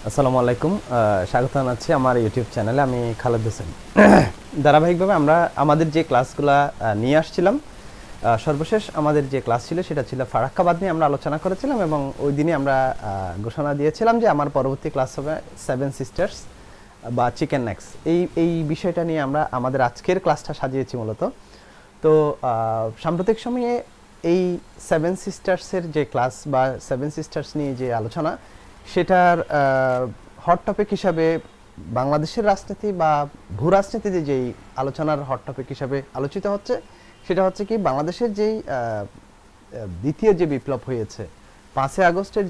আসসালামু আলাইকুম। স্বাগত জানাচ্ছি আমার ইউটিউব চ্যানেলে। আমি খালেদ হোসেন। ধারাবাহিকভাবে আমরা আমাদের যে ক্লাসগুলো নিয়ে আসছিলাম, সর্বশেষ আমাদের যে ক্লাস ছিল সেটা ছিল ফারাক্কাবাদ নিয়ে আমরা আলোচনা করেছিলাম, এবং ওই দিনই আমরা ঘোষণা দিয়েছিলাম যে আমার পরবর্তী ক্লাস হবে সেভেন সিস্টার্স বা চিকেন নেক্স। এই বিষয়টা নিয়ে আমরা আমাদের আজকের ক্লাসটা সাজিয়েছি মূলত। তো সাম্প্রতিক সময়ে এই সেভেন সিস্টার্সের যে ক্লাস বা সেভেন সিস্টার্স নিয়ে যে আলোচনা, সেটার হট টপিক হিসাবে বাংলাদেশের রাজনীতি বা ভূ রাজনীতিতে যেই আলোচনার হট টপিক হিসাবে আলোচিত হচ্ছে, সেটা হচ্ছে কি বাংলাদেশের যেই দ্বিতীয় যে বিপ্লব হয়েছে, 5ই আগস্টের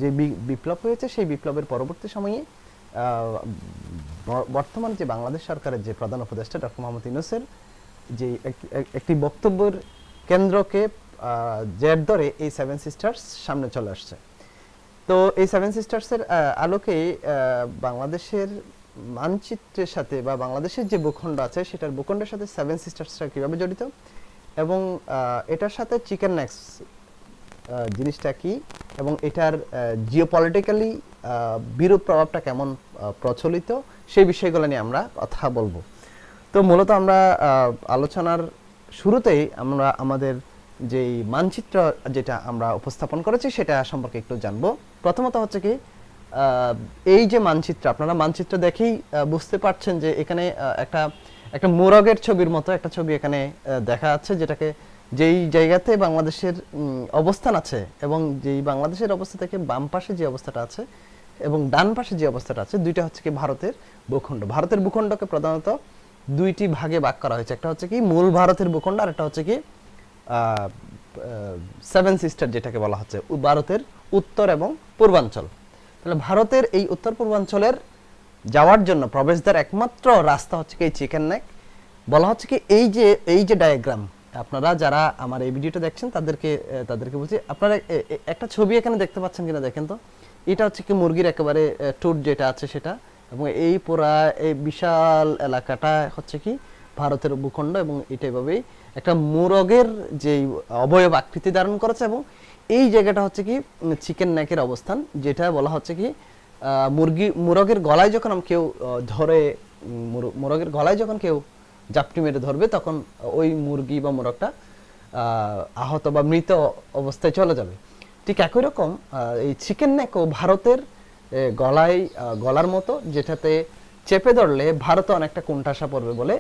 যে বিপ্লব হয়েছে, সেই বিপ্লবের পরবর্তী সময়ে বর্তমান যে বাংলাদেশ সরকারের যে প্রধান উপদেষ্টা ডক্টর মোহাম্মদ ইউনূসের যে একটি বক্তব্যের কেন্দ্রকে জের ধরে এই সেভেন সিস্টার্স সামনে চলে আসছে। তো এই সেভেন সিস্টার্সের আলোকে বাংলাদেশের মানচিত্রের সাথে বা বাংলাদেশের যে ভূখণ্ড আছে সেটার ভূখণ্ডের সাথে সেভেন সিস্টার্সরা কীভাবে জড়িত, এবং এটার সাথে চিকেন নেক্স জিনিসটা কি, এবং এটার জিওপলিটিক্যালি বিরূপ প্রভাবটা কেমন প্রচলিত, সেই বিষয়গুলো নিয়ে আমরা কথা বলবো। তো মূলত আমরা আলোচনার শুরুতেই আমরা আমাদের যেই মানচিত্র যেটা আমরা উপস্থাপন করেছি সেটা সম্পর্কে একটু জানবো। প্রথমত হচ্ছে কি, এই যে মানচিত্র, আপনারা মানচিত্র দেখেই বুঝতে পারছেন যে এখানে একটা মোরগের ছবির মতো একটা ছবি এখানে দেখা যাচ্ছে, যেটাকে যেই জায়গাতে বাংলাদেশের অবস্থান আছে, এবং যেই বাংলাদেশের অবস্থা থেকে বাম পাশে যে অবস্থাটা আছে এবং ডান পাশে যে অবস্থাটা আছে, দুইটা হচ্ছে কি ভারতের ভূখণ্ড। ভারতের ভূখণ্ডকে প্রধানত দুইটি ভাগে ভাগ করা হয়েছে। একটা হচ্ছে কি মূল ভারতের ভূখণ্ড, আর একটা হচ্ছে কি সেভেন সিস্টার যেটাকে বলা হচ্ছে ভারতের উত্তর এবং পূর্বাঞ্চল। তাহলে ভারতের এই উত্তর পূর্বাঞ্চলের যাওয়ার জন্য প্রবেশদ্বার একমাত্র রাস্তা হচ্ছে কি এই চিকেন নেক। বলা হচ্ছে কি এই যে ডায়াগ্রাম, আপনারা যারা আমার এই ভিডিওটা দেখছেন তাদেরকে বলছি, আপনারা একটা ছবি এখানে দেখতে পাচ্ছেন কিনা দেখেন তো। এটা হচ্ছে কি মুরগির একেবারে টুট যেটা আছে সেটা, এবং এই পুরা এই বিশাল এলাকাটা হচ্ছে কি ভারতের ভূখণ্ড, এবং এটা এভাবেই একটা মোরগের যে অবয়ব আকৃতি ধারণ করেছে, এবং এই জায়গাটা হচ্ছে কি চিকেন নেকের অবস্থান, যেটা বলা হচ্ছে কি মোরগের গলায় যখন কেউ ধরে, মোরগের গলায় যখন কেউ জাপটি মেরে ধরবে, তখন ওই মুরগি বা মোরগটা আহত বা মৃত অবস্থায় চলে যাবে। ঠিক একই রকম এই চিকেন নেকও ভারতের গলার মতো, যেটাতে চেপে ধরলে ভারতে অনেকটা কোণঠাসা পড়বে বলে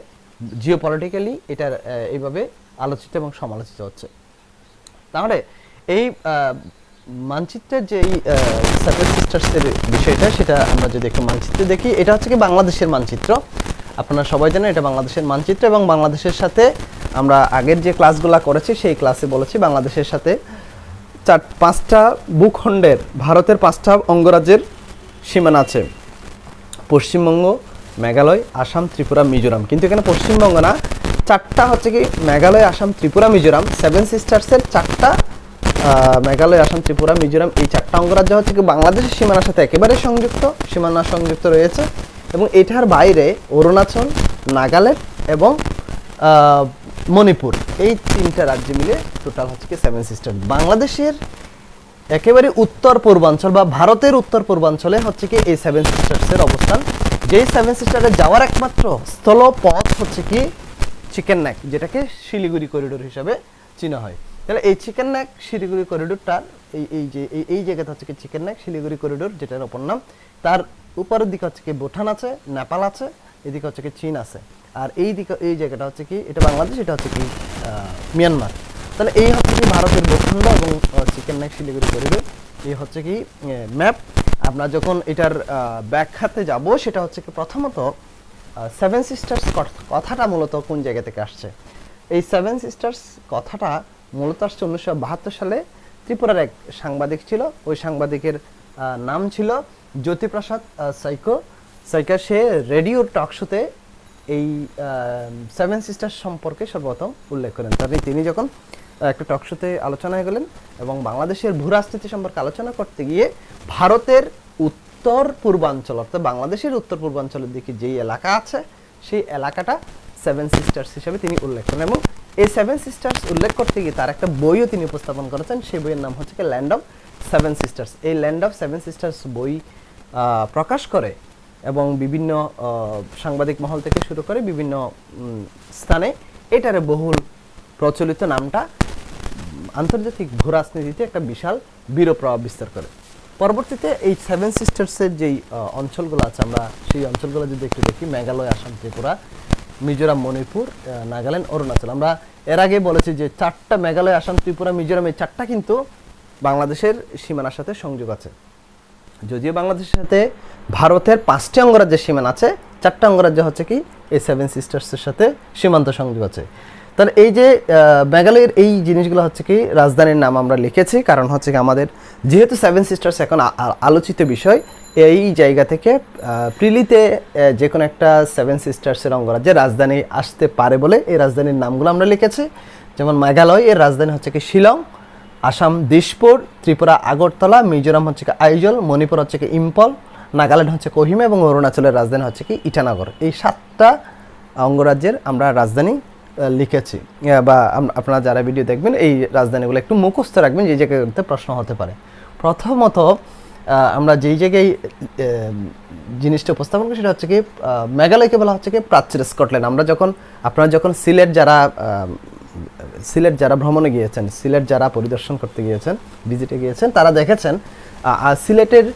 জিওপলিটিক্যালি এটার এইভাবে আলোচিত এবং সমালোচিত হচ্ছে। তাহলে এই মানচিত্রের যে সেভেন সিস্টার্সের বিষয়টা, সেটা আমরা যদি একটু মানচিত্রে দেখি, এটা হচ্ছে কি বাংলাদেশের মানচিত্র। আপনারা সবাই জানেন এটা বাংলাদেশের মানচিত্র, এবং বাংলাদেশের সাথে আমরা আগের যে ক্লাসগুলো করেছি সেই ক্লাসে বলেছি বাংলাদেশের সাথে 5টা ভূখণ্ডের, ভারতের 5টা অঙ্গরাজ্যের সীমানা আছে: পশ্চিমবঙ্গ, মেঘালয়, আসাম, ত্রিপুরা, মিজোরাম। কিন্তু এখানে পশ্চিমবঙ্গ না, 4টা হচ্ছে কি মেঘালয়, আসাম, ত্রিপুরা, মিজোরাম। সেভেন সিস্টার্সের 4টা মেঘালয়, আসাম, ত্রিপুরা, মিজোরাম, এই 4টা অঙ্গরাজ্য হচ্ছে কি বাংলাদেশের সীমানার সাথে একেবারে সীমানা সংযুক্ত রয়েছে, এবং এটার বাইরে অরুণাচল, নাগাল্যান্ড এবং মণিপুর, এই 3টা রাজ্য মিলে টোটাল হচ্ছে কি সেভেন সিস্টার। বাংলাদেশের একেবারে উত্তর পূর্বাঞ্চল বা ভারতের উত্তর পূর্বাঞ্চলে হচ্ছে কি এই সেভেন সিস্টার্সের অবস্থান। যেই সেভেন সিস্টারে যাওয়ার একমাত্র স্থল পথ হচ্ছে কি চিকেন নেক, যেটাকে শিলিগুড়ি করিডোর হিসাবে চিনা হয়। তাহলে এই চিকেন নেক শিলিগুড়ি করিডোরটার এই জায়গাটা হচ্ছে কি চিকেন নেক শিলিগুড়ি করিডোর, যেটার অপর নাম। তার উপরের দিকে হচ্ছে কি ভুটান আছে, নেপাল আছে, এদিকে হচ্ছে কি চীন আছে, আর এই জায়গাটা হচ্ছে কি এটা বাংলাদেশ, এটা হচ্ছে কি মিয়ানমার। তাহলে এই হচ্ছে কি ভারতের ভূখণ্ড এবং চিকেন নেক শিলিগুড়ি করিডোর। এই হচ্ছে কি ম্যাপ। আমরা যখন এটার ব্যাখ্যাতে যাব, সেটা হচ্ছে কি প্রথমত সেভেন সিস্টার্স কথাটা মূলত কোন জায়গা থেকে আসছে। এই সেভেন সিস্টার্স কথাটা মূলত আসছে 1972 সালে। ত্রিপুরার এক সাংবাদিক ছিল, ওই সাংবাদিকের নাম ছিল জ্যোতিপ্রসাদ সাইকা। সে রেডিও টক শোতে এই সেভেন সিস্টার্স সম্পর্কে সর্বপ্রথম উল্লেখ করেন। তিনি যখন একটা টক শোতে আলোচনায় গেলেন এবং বাংলাদেশের ভূ রাজনীতি সম্পর্কে আলোচনা করতে গিয়ে ভারতের উত্তর পূর্বাঞ্চল, অর্থাৎ বাংলাদেশের উত্তর পূর্বাঞ্চলের দিকে যেই এলাকা আছে, সেই এলাকাটা সেভেন সিস্টার্স হিসেবে তিনি উল্লেখ করেন, এবং এই সেভেন সিস্টার্স উল্লেখ করতে গিয়ে তার একটা বইও তিনি উপস্থাপন করেছেন। সেই বইয়ের নাম হচ্ছে ল্যান্ড অফ সেভেন সিস্টার্স। এই ল্যান্ড অফ সেভেন সিস্টার্স বই প্রকাশ করে এবং বিভিন্ন সাংবাদিক মহল থেকে শুরু করে বিভিন্ন স্থানে এটারে বহুল প্রচলিত নামটা আন্তর্জাতিক ভূরাজনীতিতে একটা বিশাল বিরূপ প্রভাব বিস্তার করে। পরবর্তীতে এই সেভেন সিস্টার্সের যেই অঞ্চলগুলো আছে, আমরা সেই অঞ্চলগুলো যদি একটু দেখি, মেঘালয়, আসাম, ত্রিপুরা, মিজোরাম, মণিপুর, নাগাল্যান্ড, অরুণাচল। আমরা এর আগে বলেছি যে 4টা মেঘালয়, আসাম, ত্রিপুরা, মিজোরাম, এই 4টা কিন্তু বাংলাদেশের সীমানার সাথে সংযোগ আছে। যদিও বাংলাদেশের সাথে ভারতের 5টি অঙ্গরাজ্যের সীমানা আছে, 4টা অঙ্গরাজ্য হচ্ছে কি এই সেভেন সিস্টার্সের সাথে সীমান্ত সংযোগ আছে। তাহলে এই যে মেঘালয়ের এই জিনিসগুলো হচ্ছে কি রাজধানীর নাম আমরা লিখেছি, কারণ হচ্ছে কি আমাদের যেহেতু সেভেন সিস্টার্স এখন আলোচিত বিষয়, এই জায়গা থেকে প্রিলিতে যে কোনো একটা সেভেন সিস্টার্সের অঙ্গরাজ্যের রাজধানী আসতে পারে বলে এই রাজধানীর নামগুলো আমরা লিখেছি। যেমন মেঘালয় এর রাজধানী হচ্ছে কি শিলং, আসাম দিশপুর, ত্রিপুরা আগরতলা, মিজোরাম হচ্ছে কি আইজল, মণিপুর হচ্ছে কি ইম্ফল, নাগাল্যান্ড হচ্ছে কোহিমা এবং অরুণাচলের রাজধানী হচ্ছে কি ইটানগর। এই 7টা অঙ্গরাজ্যের আমরা রাজধানী লিখেছি, বা আপনারা যারা ভিডিও দেখবেন এই রাজধানীগুলো একটু মুখস্থ রাখবেন, যে জায়গাতে প্রশ্ন হতে পারে। প্রথমত আমরা যেই জায়গায় জিনিসটা উপস্থাপন করি সেটা হচ্ছে কি মেঘালয়কে বলা হচ্ছে কি প্রাচ্যের স্কটল্যান্ড। আপনারা যখন সিলেট যারা ভ্রমণে গিয়েছেন, সিলেট যারা পরিদর্শন করতে গিয়েছেন, ভিজিটে গিয়েছেন, তারা দেখেছেন সিলেটের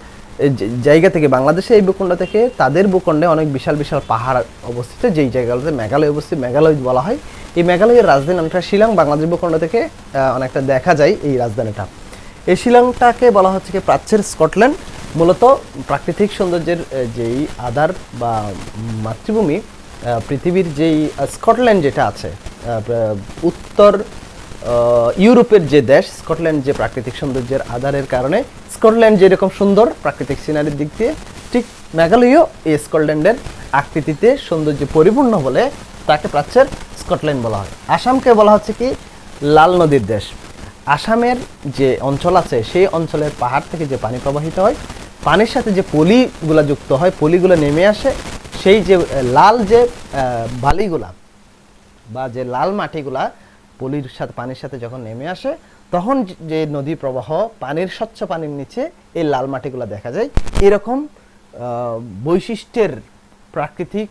জায়গা থেকে, বাংলাদেশে এই ভূখণ্ড থেকে তাদের ভূখণ্ডে অনেক বিশাল বিশাল পাহাড় অবস্থিত, যেই জায়গাগুলোতে মেঘালয় অবস্থিত, মেঘালয় বলা হয়। এই মেঘালয়ের রাজধানী অনেকটা শিলং, বাংলাদেশ ভূখণ্ড থেকে অনেকটা দেখা যায় এই রাজধানীটা। এই শিলংটাকে বলা হচ্ছে কি প্রাচ্যের স্কটল্যান্ড। মূলত প্রাকৃতিক সৌন্দর্যের যেই আধার বা মাতৃভূমি, পৃথিবীর যেই স্কটল্যান্ড যেটা আছে, উত্তর ইউরোপের যে দেশ স্কটল্যান্ড, যে প্রাকৃতিক সৌন্দর্যের আধারের কারণে স্কটল্যান্ড যেরকম সুন্দর প্রাকৃতিক সিনারির দিক দিয়ে, ঠিক মেঘালয়ও এই স্কটল্যান্ডের আকৃতিতে সৌন্দর্যে পরিপূর্ণ বলে তাকে প্রাচ্যের স্কটল্যান্ড বলা হয়। আসামকে বলা হচ্ছে কি লাল নদীর দেশ। আসামের যে অঞ্চল আছে সেই অঞ্চলের পাহাড় থেকে যে পানি প্রবাহিত হয়, পানির সাথে যে পলিগুলা যুক্ত হয়, পলিগুলো নেমে আসে, সেই যে লাল যে বালিগুলা বা যে লাল মাটিগুলা পলির সাথে পানির সাথে যখন নেমে আসে, তখন যে নদী প্রবাহ, পানির স্বচ্ছ পানির নিচে এই লাল মাটিগুলা দেখা যায়। এরকম বৈশিষ্ট্যের প্রাকৃতিক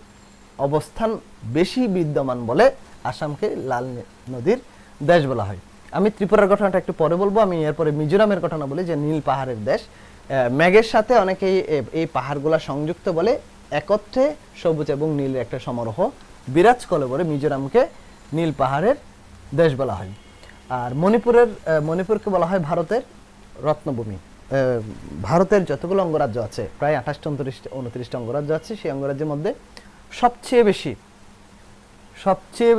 অবস্থান বেশি বিদ্যমান বলে আসামকে লাল নদীর দেশ বলা হয়। আমি ত্রিপুরার ঘটনাটা একটু পরে বলবো, আমি এরপরে মিজোরামের ঘটনা বলি, যে নীল পাহাড়ের দেশ। মেঘের সাথে অনেকেই এই পাহাড়গুলা সংযুক্ত বলে একত্রে সবুজ এবং নীলের একটা সমারোহ বিরাজ করে বলে মিজোরামকে নীল পাহাড়ের দেশ বলা হয়। আর মণিপুরকে বলা হয় ভারতের রত্নভূমি। ভারতের যতগুলো অঙ্গরাজ্য আছে, প্রায় 28-29টা অঙ্গরাজ্য আছে, সেই অঙ্গরাজ্যের মধ্যে সবচেয়ে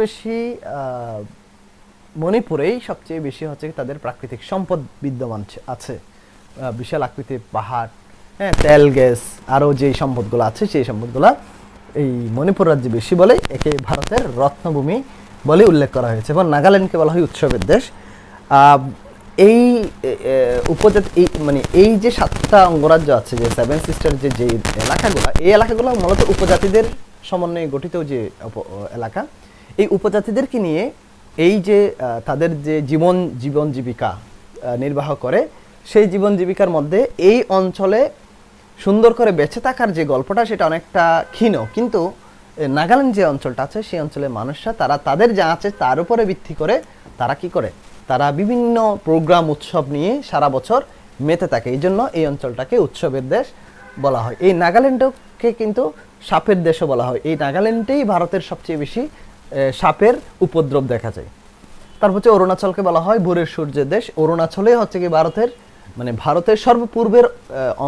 বেশি মণিপুরেই সবচেয়ে বেশি হচ্ছে তাদের প্রাকৃতিক সম্পদ বিদ্যমান আছে। বিশাল আকৃতির পাহাড়, হ্যাঁ, তেল, গ্যাস, আরও যেই সম্পদগুলো আছে সেই সম্পদগুলো এই মণিপুর রাজ্যে বেশি বলে একে ভারতের রত্নভূমি বলে উল্লেখ করা হয়েছে। এবং নাগাল্যান্ডকে বলা হয় উৎসবের দেশ। এই উপজাতি এই যে 7টা অঙ্গরাজ্য আছে, যে সেভেন সিস্টার যে এলাকাগুলো, এই এলাকাগুলো মূলত উপজাতিদের সমন্বয়ে গঠিত যে এলাকা। এই উপজাতিদেরকে নিয়ে এই যে তাদের যে জীবন জীবিকা নির্বাহ করে, সেই জীবন জীবিকার মধ্যে এই অঞ্চলে সুন্দর করে বেঁচে থাকার যে গল্পটা, সেটা অনেকটা ক্ষীণ। কিন্তু নাগাল্যান্ড যে অঞ্চলটা আছে, সেই অঞ্চলের মানুষরা তারা তাদের যা আছে তার উপরে ভিত্তি করে তারা কি করে, তারা বিভিন্ন প্রোগ্রাম, উৎসব নিয়ে সারা বছর মেতে থাকে। এই জন্য এই অঞ্চলটাকে উৎসবের দেশ বলা হয়। এই নাগাল্যান্ডকে কিন্তু সাপের দেশও বলা হয়। এই নাগাল্যান্ডেই ভারতের সবচেয়ে বেশি সাপের উপদ্রব দেখা যায়। তারপর হচ্ছে অরুণাচলকে বলা হয় ভোরের সূর্যের দেশ। অরুণাচলে হচ্ছে কি ভারতের সর্বপূর্বের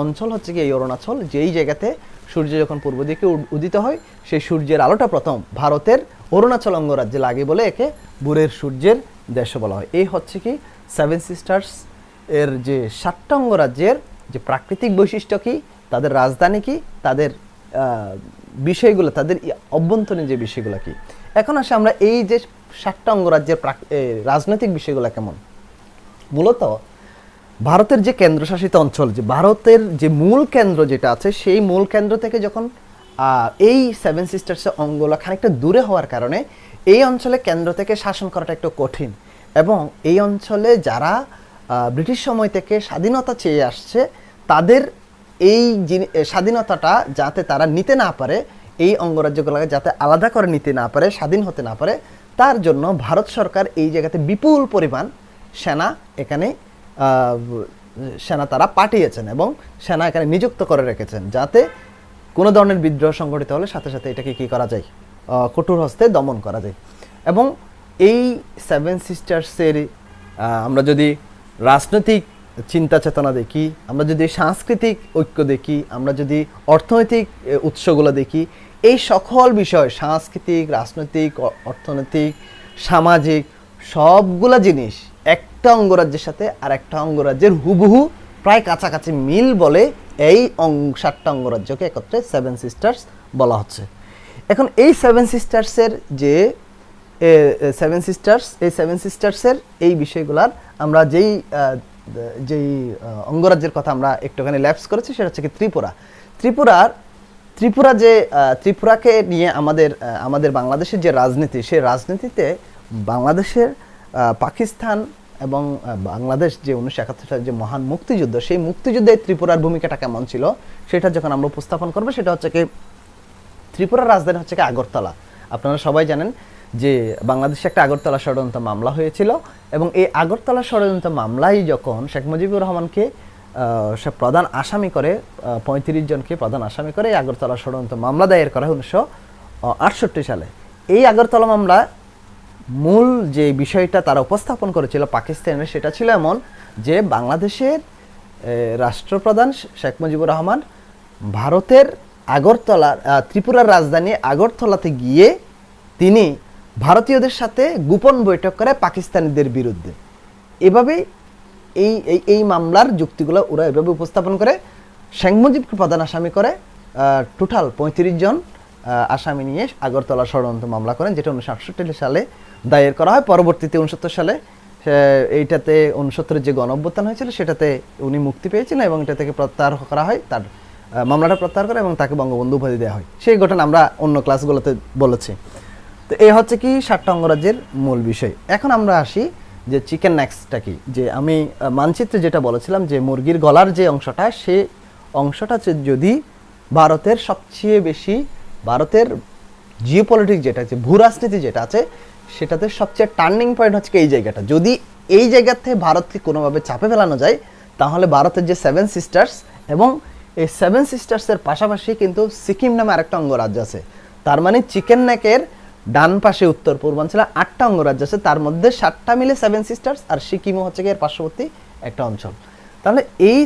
অঞ্চল হচ্ছে কি এই অরুণাচল, যেই জায়গাতে সূর্য যখন পূর্ব দিকে উদিত হয়, সেই সূর্যের আলোটা প্রথম ভারতের অরুণাচল অঙ্গরাজ্যে লাগে বলে একে ভোরের সূর্যের দেশও বলা হয়। এই হচ্ছে কি সেভেন সিস্টার্স এর যে 7টা অঙ্গরাজ্যের যে প্রাকৃতিক বৈশিষ্ট্য কি, তাদের রাজধানী কি, তাদের বিষয়গুলো, তাদের অভ্যন্তরীণ যে বিষয়গুলো কি। এখন আসে আমরা এই যে 7টা অঙ্গরাজ্যের রাজনৈতিক বিষয়গুলো কেমন। মূলত ভারতের যে কেন্দ্রশাসিত অঞ্চল, যে ভারতের যে মূল কেন্দ্র যেটা আছে, সেই মূল কেন্দ্র থেকে যখন এই সেভেন সিস্টার্সের অঙ্গগুলো খানিকটা দূরে হওয়ার কারণে এই অঞ্চলে কেন্দ্র থেকে শাসন করাটা একটু কঠিন। এবং এই অঞ্চলে যারা ব্রিটিশ সময় থেকে স্বাধীনতা চেয়ে আসছে, তাদের এই স্বাধীনতাটা যাতে তারা নিতে না পারে, এই অঙ্গরাজ্যগুলোকে যাতে আলাদা করে নিতে না পারে, স্বাধীন হতে না পারে, তার জন্য ভারত সরকার এই জায়গাতে বিপুল পরিমাণ সেনা এখানে সেনা তারা পাঠিয়েছেন এবং সেনা এখানে নিযুক্ত করে রেখেছেন, যাতে কোনো ধরনের বিদ্রোহ সংঘটিত হলে সাথে সাথে এটাকে কী করা যায়, কঠোর হস্তে দমন করা যায়। এবং এই সেভেন সিস্টার্সের আমরা যদি রাজনৈতিক চিন্তা চেতনা দেখি, আমরা যদি সাংস্কৃতিক ঐক্য দেখি, আমরা যদি অর্থনৈতিক উৎসগুলো দেখি, এই সকল বিষয় সাংস্কৃতিক, রাজনৈতিক, অর্থনৈতিক, সামাজিক সবগুলা জিনিস একটা অঙ্গরাজ্যের সাথে আর একটা অঙ্গরাজ্যের হুবহু প্রায় কাছাকাছি মিল বলে এই 7টা অঙ্গরাজ্যকে একত্রে সেভেন সিস্টার্স বলা হচ্ছে। এখন এই সেভেন সিস্টার্সের যে সেভেন সিস্টার্সের এই বিষয়গুলার আমরা যেই অঙ্গরাজ্যের কথা আমরা একটুখানি ল্যাপস করেছি সেটা হচ্ছে কি ত্রিপুরাকে নিয়ে আমাদের বাংলাদেশের যে রাজনীতি, সেই রাজনীতিতে বাংলাদেশের পাকিস্তান এবং বাংলাদেশ যে 1971 সালের যে মহান মুক্তিযুদ্ধ, সেই মুক্তিযুদ্ধে ত্রিপুরার ভূমিকাটা কেমন ছিল সেটা যখন আমরা উপস্থাপন করবো, সেটা হচ্ছে কি ত্রিপুরার রাজধানী হচ্ছে কি আগরতলা। আপনারা সবাই জানেন যে বাংলাদেশে একটা আগরতলা ষড়যন্ত্র মামলা হয়েছিল এবং এই আগরতলা ষড়যন্ত্র মামলায় যখন শেখ মুজিবুর রহমানকে সে প্রধান আসামি করে, 35 জনকে প্রধান আসামি করে এই আগরতলা ষড়যন্ত্র মামলা দায়ের করা হয় 1968 সালে। এই আগরতলা মামলা মূল যে বিষয়টা তারা উপস্থাপন করেছিল পাকিস্তানের, সেটা ছিল এমন যে বাংলাদেশের রাষ্ট্রপ্রধান শেখ মুজিবুর রহমান ভারতের ত্রিপুরার রাজধানী আগরতলাতে গিয়ে তিনি ভারতীয়দের সাথে গোপন বৈঠক করে পাকিস্তানিদের বিরুদ্ধে। এভাবে এই মামলার যুক্তিগুলো ওরা এভাবে উপস্থাপন করে শেখ মুজিবকে প্রধান আসামি করে টোটাল 35 জন আসামি নিয়ে আগরতলা ষড়যন্ত্র মামলা করেন, যেটা 1968 সালে দায়ের করা হয়। পরবর্তীতে 69 সালে এইটাতে 69 যে গণঅভ্যুত্থান হয়েছিল সেটাতে উনি মুক্তি পেয়েছিলেন এবং এটা থেকে প্রত্যাহার করা হয়, তার মামলাটা প্রত্যাহার করে এবং তাকে বঙ্গবন্ধু উপাধি দেওয়া হয়। সেই ঘটনা আমরা অন্য ক্লাসগুলোতে বলেছি। তো এই হচ্ছে কি 7টা অঙ্গরাজ্যের মূল বিষয়। এখন আমরা আসি যে চিকেন নেক্সটা কি, যে আমি মানচিত্রে যেটা বলেছিলাম যে মুরগির গলার যে অংশটা, সে অংশটা যদি ভারতের সবচেয়ে বেশি, ভারতের জিওপলিটিক্স যেটা আছে, ভূরাজনীতি যেটা আছে, সেটাতে সবচেয়ে টার্নিং পয়েন্ট হচ্ছে এই জায়গাটা। যদি এই জায়গাতে ভারতকে কোনোভাবে চাপে ফেলানো যায়, তাহলে ভারতের যে সেভেন সিস্টার্স এবং এই সেভেন সিস্টার্সের পাশাপাশি কিন্তু সিকিম নামে আরেকটা অঙ্গরাজ্য আছে। তার মানে চিকেন নেকের ডান পাশে উত্তর পূর্বাঞ্চলে 8টা অঙ্গরাজ্য আছে, তার মধ্যে 7টা মিলে সেভেন সিস্টার্স আর সিকিমও হচ্ছে এর পার্শ্ববর্তী একটা অঞ্চল। তাহলে এই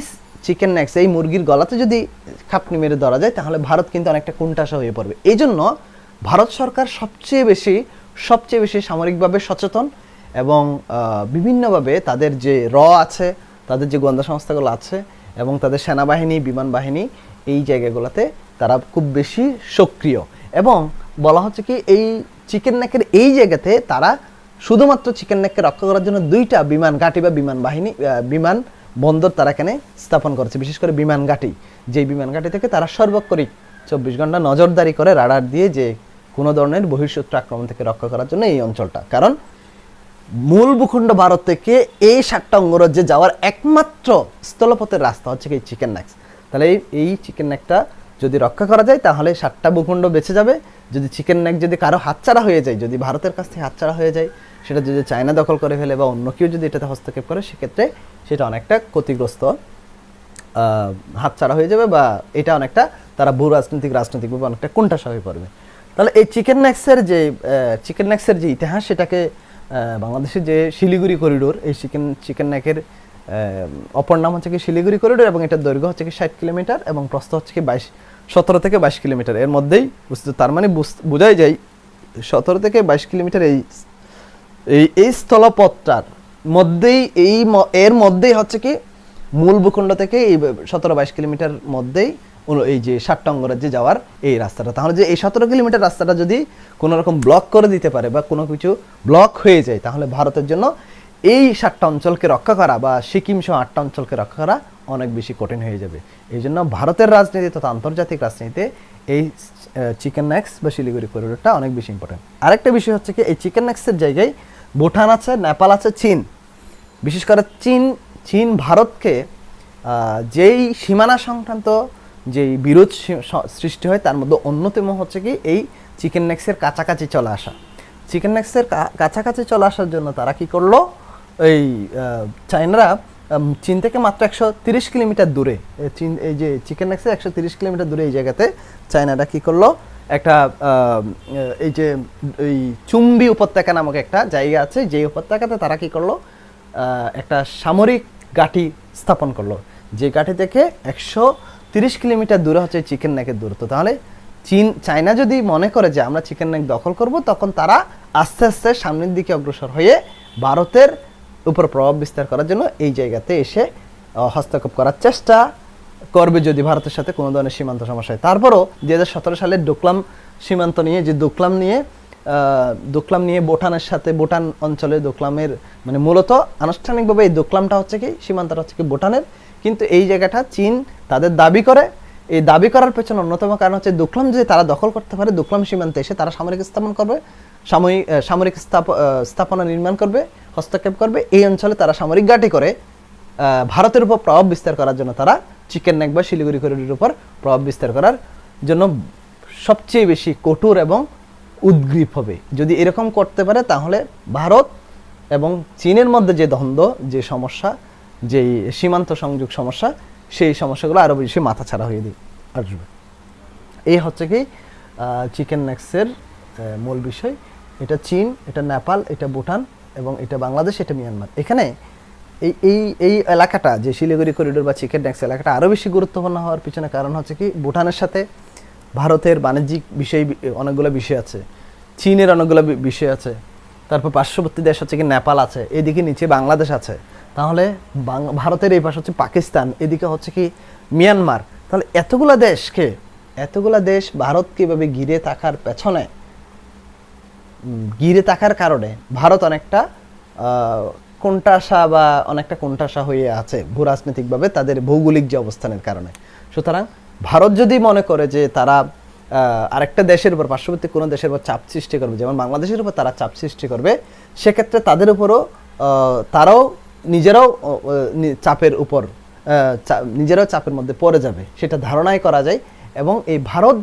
চিকেন নেক্স, এই মুরগির গলাতে যদি খাপনি মেরে ধরা যায়, তাহলে ভারত কিন্তু অনেকটা কোণঠাসা হয়ে পড়বে। এই জন্য ভারত সরকার সবচেয়ে বেশি সামরিকভাবে সচেতন এবং বিভিন্নভাবে তাদের যে আছে, তাদের যে গোয়েন্দা সংস্থাগুলো আছে এবং তাদের সেনাবাহিনী, বিমান বাহিনী, এই জায়গাগুলোতে তারা খুব বেশি সক্রিয়। এবং বলা হচ্ছে কি এই চিকেন নেকের এই জায়গাতে তারা শুধুমাত্র চিকেন নেককে রক্ষা করার জন্য 2টা বিমান ঘাঁটি বা বিমান বন্দর তারা এখানে স্থাপন করেছে, বিশেষ করে বিমান ঘাঁটি। যেই বিমান ঘাঁটি থেকে তারা সর্বক্ষণিক 24 ঘন্টা নজরদারি করে রাডার দিয়ে যে কোনো ধরনের বহিঃশত্রু আক্রমণ থেকে রক্ষা করার জন্য এই অঞ্চলটা। কারণ মূল ভূখণ্ড ভারত থেকে এই 7টা অঙ্গরাজ্যে যাওয়ার একমাত্র স্থলপথের রাস্তা হচ্ছে এই চিকেন নেক্স। তাহলে এই চিকেন নেকটা যদি রক্ষা করা যায়, তাহলে 7টা ভূখণ্ড বেঁচে যাবে। যদি চিকেন নেক যদি কারো হাতছাড়া হয়ে যায়, যদি ভারতের কাছ থেকে হাতছাড়া হয়ে যায়, সেটা যদি চায়না দখল করে ফেলে বা অন্য কেউ যদি এটাতে হস্তক্ষেপ করে, সেক্ষেত্রে সেটা অনেকটা ক্ষতিগ্রস্ত, হাতছাড়া হয়ে যাবে বা এটা অনেকটা তারা রাজনৈতিকভাবে অনেকটা কোণঠাসা হয়ে পড়বে। তাহলে এই চিকেন নেক্সের যে ইতিহাস, সেটাকে বাংলাদেশের যে শিলিগুড়ি করিডোর, এই চিকেন নেকের অপর নাম হচ্ছে কি শিলিগুড়ি করিডোর এবং এটার দৈর্ঘ্য হচ্ছে কি 60 কিলোমিটার এবং প্রস্থ হচ্ছে কি 17 থেকে 22 কিলোমিটার। এর মধ্যেই তার মানে বোঝাই যায় 17 থেকে 22 কিলোমিটার এই স্থলপথটার মধ্যেই এর মধ্যেই হচ্ছে কি মূল ভূখণ্ড থেকে এই 17-22 কিলোমিটার মধ্যেই এই যে 7টা অঙ্গরাজ্যে যাওয়ার এই রাস্তাটা। তাহলে যে এই 17 কিলোমিটার রাস্তাটা যদি কোনো রকম ব্লক করে দিতে পারে বা কোনো কিছু ব্লক হয়ে যায়, তাহলে ভারতের জন্য এই 7টা অঞ্চলকে রক্ষা করা বা সিকিম সহ 8টা অঞ্চলকে রক্ষা করা অনেক বেশি কঠিন হয়ে যাবে। এই জন্য ভারতের রাজনীতি তথা আন্তর্জাতিক রাজনীতিতে এই চিকেন নেক্স বা শিলিগুড়ি করিডোরটা অনেক বেশি ইম্পর্টেন্ট। আরেকটা বিষয় হচ্ছে কি এই চিকেন নেক্সের জায়গায় ভুটান আছে, নেপাল আছে, চীন, বিশেষ করে চীন ভারতকে যেই সীমানা সংক্রান্ত যেই বিরোধ সৃষ্টি হয় তার মধ্যে অন্যতম হচ্ছে কি এই চিকেন নেক্সের কাছাকাছি চলে আসা। চিকেন নেক্সের কাছাকাছি চলে আসার জন্য তারা কি করলো, এই চাইনারা চীন থেকে মাত্র 130 কিলোমিটার দূরে, চীন এই যে চিকেন নেক্সের 130 কিলোমিটার দূরে এই জায়গাতে চায়নারা কি করলো, একটা এই যে এই চুম্বি উপত্যকা নামক একটা জায়গা আছে, যেই উপত্যকাতে তারা কি করলো, একটা সামরিক ঘাঁটি স্থাপন করলো, যে ঘাঁটি থেকে 130 কিলোমিটার দূরে হচ্ছে চিকেন নেকের দূরত্ব। তাহলে চায়না যদি মনে করে যে আমরা চিকেন নেক দখল করব, তখন তারা আস্তে আস্তে সামনের দিকে অগ্রসর হয়ে ভারতের উপর প্রভাব বিস্তার করার জন্য এই জায়গাতে এসে হস্তক্ষেপ করার চেষ্টা করবে যদি ভারতের সাথে কোনো ধরনের সীমান্ত সমস্যা হয়। তারপরও 2017 সালের ডোকলাম সীমান্ত নিয়ে যে দোকলাম নিয়ে ভুটানের সাথে, ভুটান অঞ্চলে দোকলামের মানে মূলত আনুষ্ঠানিকভাবে এই দোকলামটা হচ্ছে কি সীমান্তটা হচ্ছে কি ভুটানের, কিন্তু এই জায়গাটা চীন তাদের দাবি করে। এই দাবি করার পেছনে অন্যতম কারণ হচ্ছে দোকলাম যদি তারা দখল করতে পারে, দোকলাম সীমান্তে এসে তারা সামরিক স্থাপন করবে, সামরিক স্থাপনা নির্মাণ করবে, হস্তক্ষেপ করবে, এই অঞ্চলে তারা সামরিক ঘাঁটি করে ভারতের উপর প্রভাব বিস্তার করার জন্য তারা চিকেন নেক বা শিলিগুড়ি করিডোরের উপর প্রভাব বিস্তার করার জন্য সবচেয়ে বেশি কঠোর এবং উদ্গ্রীব হবে। যদি এরকম করতে পারে তাহলে ভারত এবং চীনের মধ্যে যে দ্বন্দ্ব, যে সমস্যা, যেই সীমান্ত সংযোগ সমস্যা, সেই সমস্যাগুলো আরও বেশি মাথাছাড়া হয়ে আসবে। এই হচ্ছে কি চিকেন নেক্সের মূল বিষয়। এটা চীন, এটা নেপাল, এটা ভুটান এবং এটা বাংলাদেশ, এটা মিয়ানমার। এখানে এই এলাকাটা যে শিলিগুড়ি করিডোর বা চিকেন নেক্স এলাকাটা আরও বেশি গুরুত্বপূর্ণ হওয়ার পিছনে কারণ হচ্ছে কি ভুটানের সাথে ভারতের বাণিজ্যিক বিষয় অনেকগুলো বিষয় আছে, চীনের অনেকগুলো বিষয় আছে, তারপর পার্শ্ববর্তী দেশ হচ্ছে কি নেপাল আছে, এদিকে নিচে বাংলাদেশ আছে, তাহলে ভারতের এই পাশে হচ্ছে পাকিস্তান, এদিকে হচ্ছে কি মিয়ানমার। তাহলে এতগুলা দেশ ভারত কীভাবে ঘিরে থাকার পেছনে, ঘিরে থাকার কারণে ভারত অনেকটা কোণঠাসা হয়ে আছে ভূরাজনৈতিকভাবে তাদের ভৌগোলিক যে অবস্থানের কারণে। সুতরাং ভারত যদি মনে করে যে তারা আরেকটা দেশের উপর, পার্শ্ববর্তী কোনো দেশের উপর চাপ সৃষ্টি করবে, যেমন বাংলাদেশের উপর তারা চাপ সৃষ্টি করবে, সেক্ষেত্রে তাদের উপরও তারাও নিজেরাও চাপের মধ্যে পড়ে যাবে, সেটা ধারণাই করা যায়। এবং এই ভারত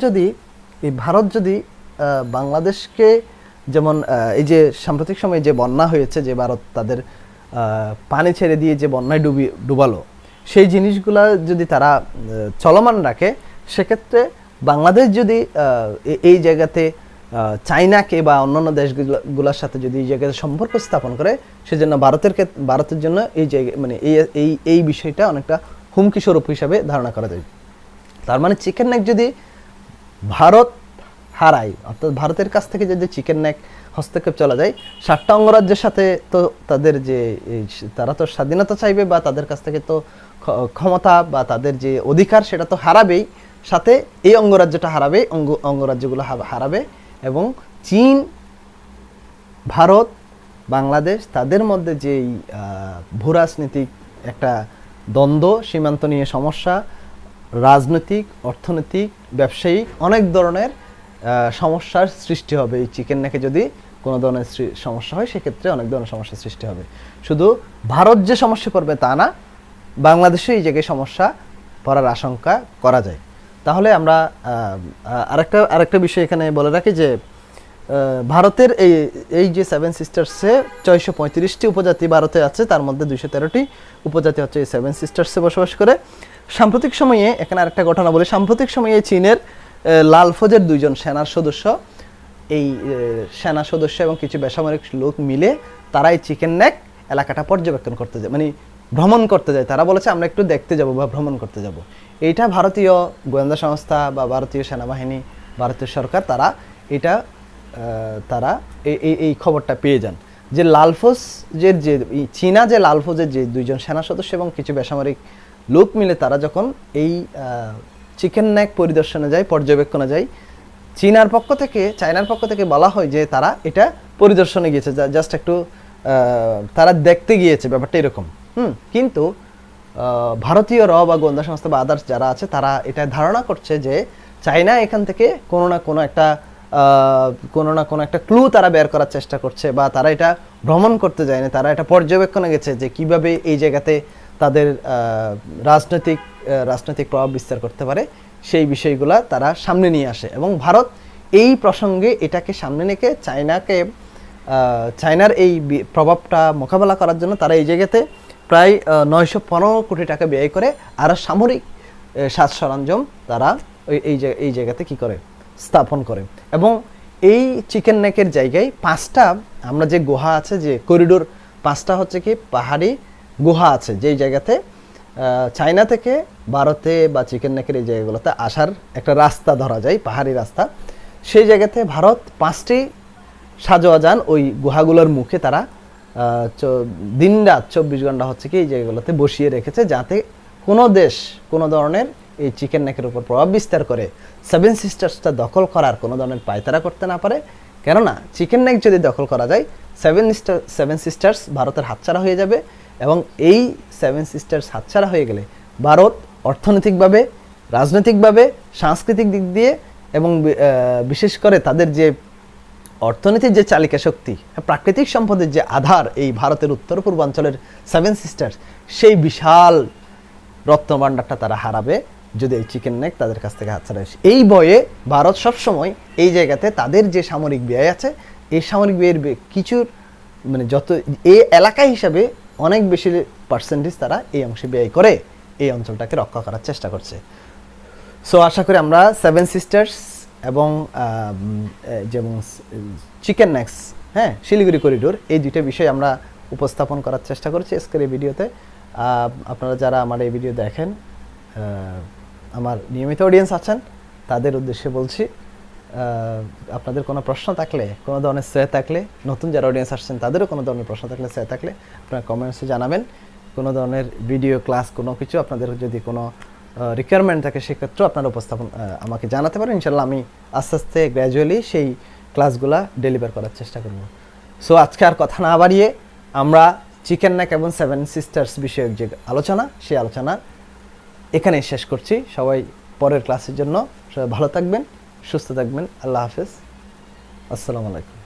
যদি বাংলাদেশকে, যেমন এই যে সাম্প্রতিক সময়ে যে বন্যা হয়েছে, যে ভারত তাদের পানি ছেড়ে দিয়ে যে বন্যায় ডুবালো, সেই জিনিসগুলা যদি তারা চলমান রাখে, সেক্ষেত্রে বাংলাদেশ যদি এই জায়গাতে চায়নাকে বা অন্যান্য দেশগুলোর সাথে যদি এই জায়গাতে সম্পর্ক স্থাপন করে, সেজন্য ভারতের জন্য এই জায়গা মানে এই বিষয়টা অনেকটা হুমকি স্বরূপ হিসাবে ধারণা করা যায়। তার মানে চিকেন নেক যদি ভারত হারায়, অর্থাৎ ভারতের কাছ থেকে যদি চিকেন নেক হস্তক্ষেপ চলা যায়, 7টা অঙ্গরাজ্যের সাথে তো তাদের যে তারা তো স্বাধীনতা চাইবে বা তাদের কাছ থেকে তো ক্ষমতা বা তাদের যে অধিকার সেটা তো হারাবেই, সাথে এই অঙ্গরাজ্যটা হারাবে, অঙ্গরাজ্যগুলো হারাবে। এবং চীন, ভারত, বাংলাদেশ তাদের মধ্যে যেই ভূরাজনৈতিক একটা দ্বন্দ্ব, সীমান্ত নিয়ে সমস্যা, রাজনৈতিক, অর্থনৈতিক, ব্যবসায়িক অনেক ধরনের সমস্যার সৃষ্টি হবে। এই চিকেন নেকে যদি কোনো ধরনের সমস্যা হয়, সেক্ষেত্রে অনেক ধরনের সমস্যার সৃষ্টি হবে। শুধু ভারত যে সমস্যা পড়বে তা না, বাংলাদেশে এই জায়গায় সমস্যা পড়ার আশঙ্কা করা যায়। তাহলে আমরা আরেকটা বিষয় এখানে বলে রাখি যে ভারতের এই যে 7 সিস্টার্সে 635টি উপজাতি ভারতে আছে, তার মধ্যে 213টি উপজাতি হচ্ছে এই 7 সিস্টার্সে বসবাস করে। সাম্প্রতিক সময়ে এখানে আরেকটা ঘটনা বলি, সাম্প্রতিক সময়ে চীনের লাল ফৌজের 2 জন সেনার সদস্য, এই সেনা সদস্য এবং কিছু বেসামরিক লোক মিলে তারা এই চিকেন নেক এলাকাটা পর্যবেক্ষণ করতে যায়, মানে ভ্রমণ করতে যায়। তারা বলেছে আমরা একটু দেখতে যাব বা ভ্রমণ করতে যাব। এইটা ভারতীয় গোয়েন্দা সংস্থা বা ভারতীয় সেনাবাহিনী, ভারতীয় সরকার তারা এই খবরটা পেয়ে যান যে লাল ফৌজের যে চীনা যে লাল ফৌজের যে 2 জন সেনা সদস্য এবং কিছু বেসামরিক লোক মিলে তারা যখন এই চিকেন নেক পরিদর্শনে যায়, পর্যবেক্ষণে যায়, চায়নার পক্ষ থেকে বলা হয় যে তারা এটা পরিদর্শনে গিয়েছে, জাস্ট একটু তারা দেখতে গিয়েছে, ব্যাপারটা এরকম। কিন্তু ভারতীয় বা গোয়েন্দা সংস্থা বা আদার্স যারা আছে তারা এটা ধারণা করছে যে চায়না এখান থেকে কোনো না কোনো একটা ক্লু তারা বের করার চেষ্টা করছে, বা তারা এটা ভ্রমণ করতে যায়নি, তারা এটা পর্যবেক্ষণে গেছে যে কিভাবে এই জায়গাতে তাদের রাজনৈতিক প্রভাব বিস্তার করতে পারে, সেই বিষয়গুলা তারা সামনে নিয়ে আসে। এবং ভারত এই প্রসঙ্গে এটাকে সামনে রেখে চায়নার এই প্রভাবটা মোকাবেলা করার জন্য তারা এই জায়গাতে প্রায় 915 কোটি টাকা ব্যয় করে, আর সামরিক সাজ সরঞ্জাম তারা এই জায়গাতে কি করে, স্থাপন করে। এবং এই চিকেন নেকের জায়গায় 5টা আমরা যে গুহা আছে, যে করিডোর 5টা হচ্ছে কি পাহাড়ি গুহা আছে, যেই জায়গাতে চায়না থেকে ভারতে বা চিকেন নেকের এই জায়গাগুলোতে আসার একটা রাস্তা ধরা যায়, পাহাড়ি রাস্তা। সেই জায়গাতে ভারত 5টি সাজোয়া যান ওই গুহাগুলোর মুখে তারা দিনরাত 24 ঘন্টা হচ্ছে কি এই জায়গাগুলোতে বসিয়ে রেখেছে, যাতে কোনো দেশ কোনো ধরনের এই চিকেন নেকের উপর প্রভাব বিস্তার করে 7 সিস্টার্সটা দখল করার কোনো ধরনের পায়তারা করতে না পারে। কেননা চিকেন নেক যদি দখল করা যায়, 7 সিস্টার্স ভারতের হাতছাড়া হয়ে যাবে। এবং এই 7 সিস্টার্স হাতছাড়া হয়ে গেলে ভারত অর্থনৈতিকভাবে, রাজনৈতিকভাবে, সাংস্কৃতিক দিক দিয়ে এবং বিশেষ করে তাদের যে অর্থনীতির যে চালিকা শক্তি, প্রাকৃতিক সম্পদের যে আধার, এই ভারতের উত্তর পূর্বাঞ্চলের 7 সিস্টার্স, সেই বিশাল রত্নভাণ্ডারটা তারা হারাবে যদি এই চিকেন নেক তাদের কাছ থেকে হাতছাড়া হয়। এই ভয়ে ভারত সবসময় এই জায়গাতে তাদের যে সামরিক ব্যয় আছে, এই সামরিক ব্যয়ের কিছুর মানে যত এই এলাকা হিসাবে অনেক বেশি পার্সেন্টেজ তারা এই অংশে ব্যয় করে এই অঞ্চলটাকে রক্ষা করার চেষ্টা করছে। সো আশা করি আমরা 7 সিস্টার্স এবং যেমন চিকেন নেক্স, হ্যাঁ, শিলিগুড়ি করিডোর, এই দুইটা বিষয় আমরা উপস্থাপন করার চেষ্টা করছি আজকের এই ভিডিওতে। আপনারা যারা আমার এই ভিডিও দেখেন, আমার নিয়মিত অডিয়েন্স আছেন, তাদের উদ্দেশ্যে বলছি, আপনাদের কোনো প্রশ্ন থাকলে, কোনো ধরনের শ্রেয় থাকলে, নতুন যারা অডিয়েন্স আসছেন তাদেরও কোনো ধরনের প্রশ্ন থাকলে, শ্রেয় থাকলে আপনারা কমেন্টসে জানাবেন। কোনো ধরনের ভিডিও ক্লাস কোনো কিছু আপনাদের যদি কোনো রিকোয়ারমেন্ট থাকে, সেক্ষেত্রেও আপনারা উপস্থাপন আমাকে জানাতে পারেন। ইনশাল্লাহ আমি আস্তে আস্তে গ্র্যাজুয়ালি সেই ক্লাসগুলা ডেলিভার করার চেষ্টা করব। সো আজকে আর কথা না বাড়িয়ে আমরা চিকেন নেক এবং 7 সিস্টার্স বিষয়ক যে আলোচনা, সেই আলোচনা এখানেই শেষ করছি। সবাই পরের ক্লাসের জন্য সবাই ভালো থাকবেন, সুস্থ থাকবেন। আল্লাহ হাফেজ, আসসালামু আলাইকুম।